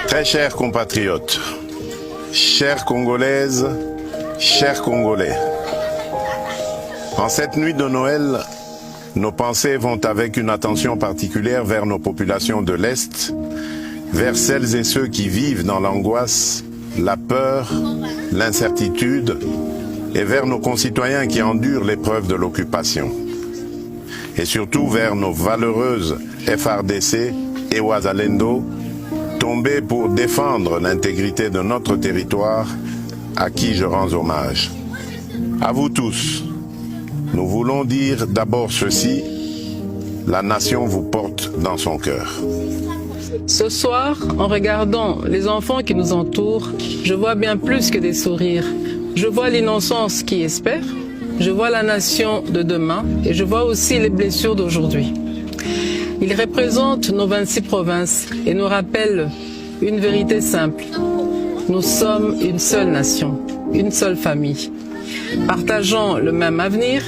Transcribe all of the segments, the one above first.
Très chers compatriotes, chères Congolaises, chers Congolais, en cette nuit de Noël, nos pensées vont avec une attention particulière vers nos populations de l'Est, vers celles et ceux qui vivent dans l'angoisse, la peur, l'incertitude, et vers nos concitoyens qui endurent l'épreuve de l'occupation. Et surtout vers nos valeureuses FRDC et Wazalendo, tombés pour défendre l'intégrité de notre territoire, à qui je rends hommage. À vous tous, nous voulons dire d'abord ceci: la nation vous porte dans son cœur. Ce soir, en regardant les enfants qui nous entourent, je vois bien plus que des sourires. Je vois l'innocence qui espère, je vois la nation de demain et je vois aussi les blessures d'aujourd'hui. Ils représentent nos 26 provinces et nous rappellent une vérité simple. Nous sommes une seule nation, une seule famille, partageant le même avenir,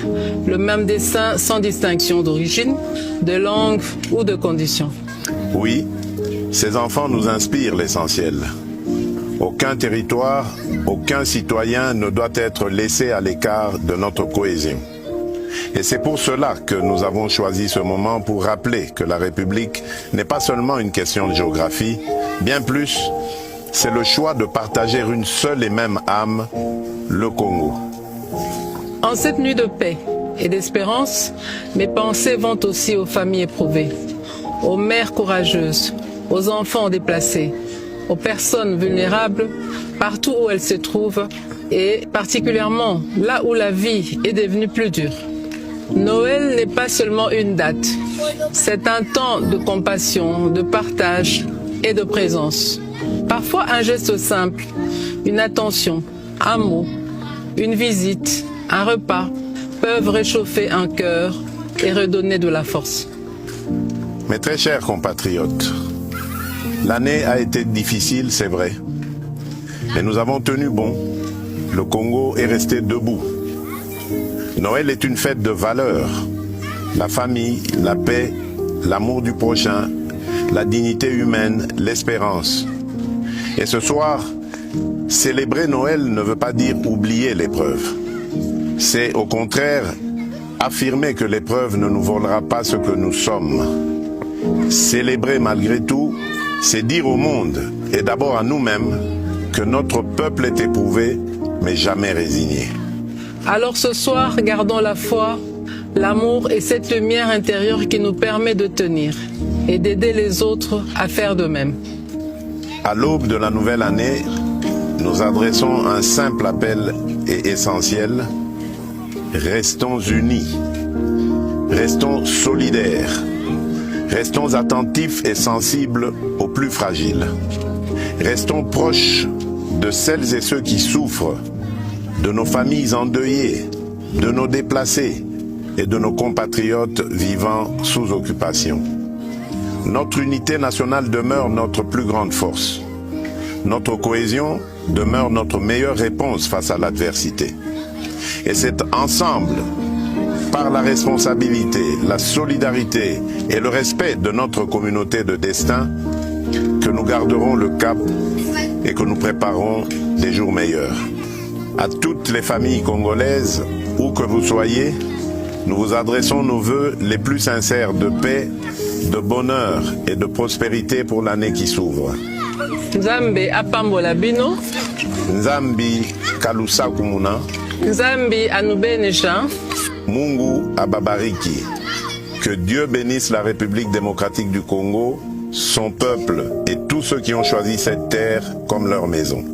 le même destin sans distinction d'origine, de langue ou de condition. Oui, ces enfants nous inspirent l'essentiel. Aucun territoire, aucun citoyen ne doit être laissé à l'écart de notre cohésion. Et c'est pour cela que nous avons choisi ce moment pour rappeler que la République n'est pas seulement une question de géographie, bien plus, c'est le choix de partager une seule et même âme, le Congo. En cette nuit de paix et d'espérance, mes pensées vont aussi aux familles éprouvées, aux mères courageuses, aux enfants déplacés, aux personnes vulnérables, partout où elles se trouvent, et particulièrement là où la vie est devenue plus dure. Noël n'est pas seulement une date, c'est un temps de compassion, de partage et de présence. Parfois un geste simple, une attention, un mot, une visite, un repas peuvent réchauffer un cœur et redonner de la force. Mes très chers compatriotes, l'année a été difficile, c'est vrai, mais nous avons tenu bon. Le Congo est resté debout. Noël est une fête de valeurs. La famille, la paix, l'amour du prochain, la dignité humaine, l'espérance. Et ce soir, célébrer Noël ne veut pas dire oublier l'épreuve. C'est au contraire affirmer que l'épreuve ne nous volera pas ce que nous sommes. Célébrer malgré tout, c'est dire au monde, et d'abord à nous-mêmes, que notre peuple est éprouvé, mais jamais résigné. Alors ce soir, gardons la foi, l'amour et cette lumière intérieure qui nous permet de tenir et d'aider les autres à faire de même. À l'aube de la nouvelle année, nous adressons un simple appel et essentiel. Restons unis, restons solidaires, restons attentifs et sensibles aux plus fragiles. Restons proches de celles et ceux qui souffrent, de nos familles endeuillées, de nos déplacés et de nos compatriotes vivant sous occupation. Notre unité nationale demeure notre plus grande force. Notre cohésion demeure notre meilleure réponse face à l'adversité. Et c'est ensemble, par la responsabilité, la solidarité et le respect de notre communauté de destin, que nous garderons le cap et que nous préparerons des jours meilleurs. À toutes les familles congolaises, où que vous soyez, nous vous adressons nos vœux les plus sincères de paix, de bonheur et de prospérité pour l'année qui s'ouvre. Nzambe apambola bino, Nzambi kalusa kumuna, Nzambe anubenesha, Mungu ababariki. Que Dieu bénisse la République démocratique du Congo, son peuple et tous ceux qui ont choisi cette terre comme leur maison.